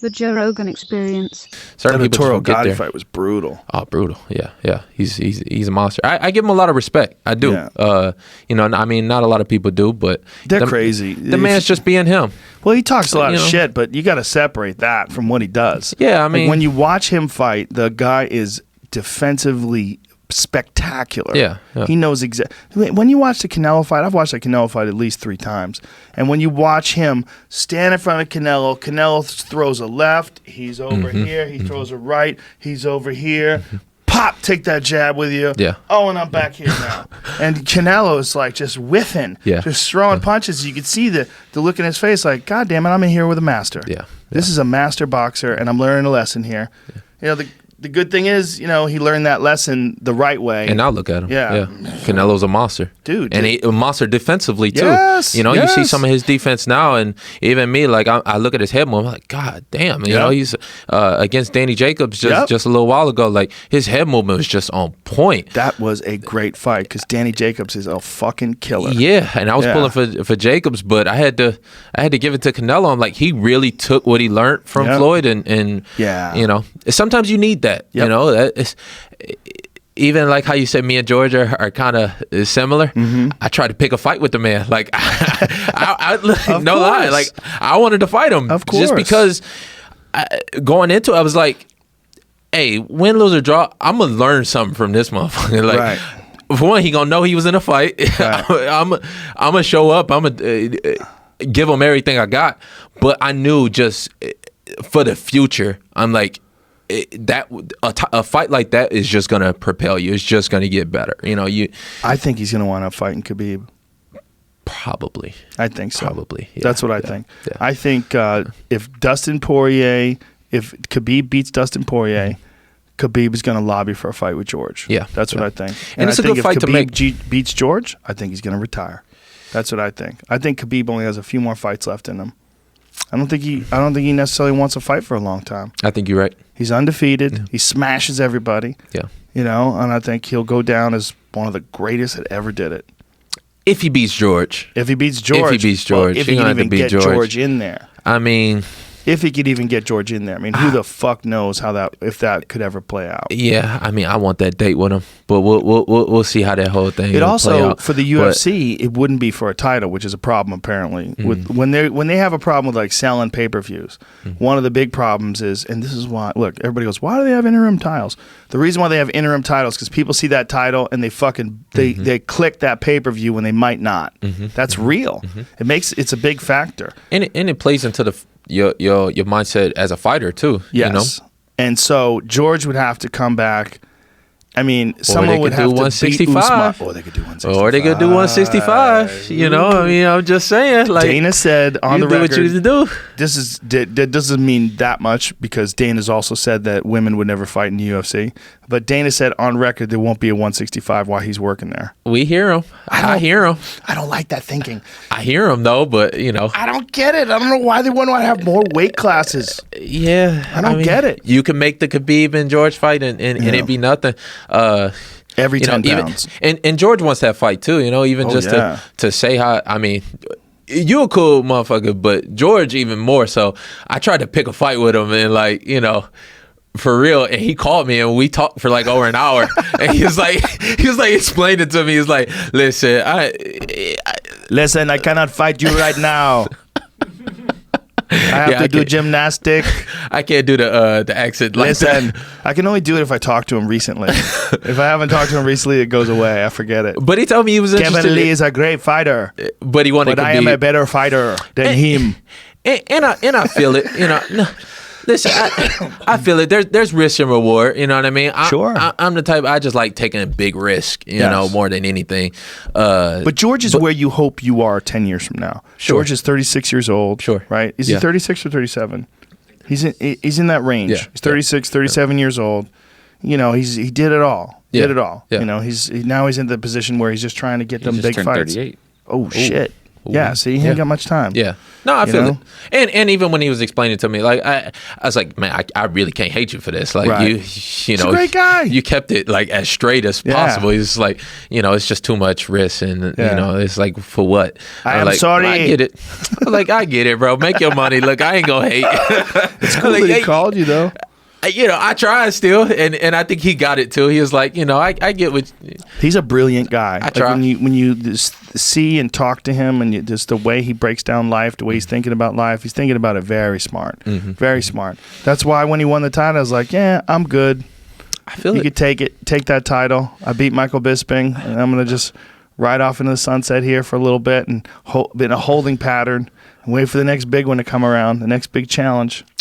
The Joe Rogan Experience. Certain The people just Toro won't get Gotti there. fight was brutal. Oh, brutal. Yeah. He's a monster. I give him a lot of respect. I do. Yeah. I mean, not a lot of people do, but They're crazy. The man's just being him. Well, he talks a lot of know. shit, but you got to separate that from what he does. Yeah, I Like, mean, when you watch him fight, the guy is defensively spectacular. Yeah. He knows exactly. When you watch the Canelo fight, I've watched the Canelo fight at least 3 times. And when you watch him stand in front of Canelo throws a left, he's over here, he throws a right, he's over here. Pop, take that jab with you. Yeah. Oh, and I'm back here now. And Canelo is like just whiffing, just throwing punches. You can see the look in his face like, God damn it, I'm in here with a master. Yeah. This is a master boxer, and I'm learning a lesson here. Yeah. You know, the good thing is, he learned that lesson the right way. And now look at him. Yeah. Canelo's a monster. Dude. And a monster defensively, too. Yes, You yes. see some of his defense now, and even me, like, I look at his head movement, I'm like, God damn. You know, he's against Danny Jacobs just a little while ago. Like, his head movement was just on point. That was a great fight because Danny Jacobs is a fucking killer. Yeah, and I was pulling for Jacobs, but I had to give it to Canelo. I'm like, he really took what he learned from Floyd, and sometimes you need that. Yep. You know, it's, even like how you said me and George are kind of similar. I tried to pick a fight with the man. Like, I no lie, like I wanted to fight him. Of course, just because going into it, I was like, hey, win, lose or draw, I'm gonna learn something from this motherfucker. Like. Right. For one, he gonna know he was in a fight. Right. I'm gonna show up. I'm gonna give him everything I got. But I knew just for the future, I'm like, a fight like that is just gonna propel you. It's just gonna get better. I think he's going to wind up fighting Khabib. Probably. I think so. Probably. Yeah. That's what I think. Yeah. I think if Khabib beats Dustin Poirier, Khabib is going to lobby for a fight with George. Yeah. That's what I think. And it's I a think good fight to make. If Khabib beats George, I think he's going to retire. That's what I think. I think Khabib only has a few more fights left in him. I don't think he necessarily wants to fight for a long time. I think you're right. He's undefeated. Yeah. He smashes everybody. Yeah. And I think he'll go down as one of the greatest that ever did it. If he beats George. If he beats George. If he beats George. Well, if he can even get George in there. I mean, if he could even get George in there. I mean, who the fuck knows if that could ever play out? Yeah, I mean, I want that date with him, but we'll see how that whole thing. It also play out. for the UFC, it wouldn't be for a title, which is a problem apparently. With when they have a problem with like selling pay-per-views, one of the big problems is, and this is why. Look, everybody goes, why do they have interim titles? The reason why they have interim titles because people see that title and they fucking they click that pay-per-view when they might not. That's real. It's a big factor, and it plays into your mindset as a fighter too. Yes. And so George would have to come back. I mean, someone would have to beat Usman. Or they could do 165. Or they could do 165. I mean, I'm just saying. Like Dana said on the record, do what you need to do. That doesn't mean that much because Dana's also said that women would never fight in the UFC. But Dana said on record there won't be a 165 while he's working there. We hear him. I hear him. I don't like that thinking. I hear him though, but I don't get it. I don't know why they want to have more weight classes. Yeah, I don't get it. You can make the Khabib and George fight and it be nothing. Every 10 pounds. And George wants that fight too, even to say how, I mean, you a cool motherfucker, but George even more so. I tried to pick a fight with him and for real, and he called me and we talked for like over an hour and he was like explaining to me, he's like, listen, I cannot fight you right now. I have to do gymnastic. I can't do the accent like that. I can only do it if I talk to him recently. If I haven't talked to him recently, it goes away. I forget it. But he told me he was interested. Kevin Lee is a great fighter, but he wanted. But I am a better fighter than him. And I feel it. No, listen, I feel it. There's risk and reward. You know what I mean? Sure. I'm the type. I just like taking a big risk. You know, more than anything. But George is where you hope you are 10 years from now. Sure. George is 36 years old. Sure. Right? Is he 36 or 37? He's in that range. Yeah. He's 36, 37 years old. He did it all. Yeah. Did it all. Yeah. Now he's in the position where he's just trying to get them big turned fights. 38. Oh shit. Yeah, see, he ain't got much time. Yeah. No, I feel it. And even when he was explaining to me, like I was like, man, I really can't hate you for this. Like you know, he's a great guy. You kept it like as straight as possible. He's like, you know, it's just too much risk, and you know, it's like for what? I'm like, sorry. I get it. Like I get it, bro. Make your money. Look, I ain't gonna hate. It's cool that he called you though. You know, I tried still, and I think he got it too. He was like, you know, I get what. He's a brilliant guy. I try. When you just see and talk to him, and just the way he breaks down life, the way he's thinking about life, he's thinking about it very smart, very smart. That's why when he won the title, I was like, yeah, I'm good. I feel you could take that title. I beat Michael Bisping, and I'm gonna just ride off into the sunset here for a little bit and be in a holding pattern and wait for the next big one to come around, the next big challenge.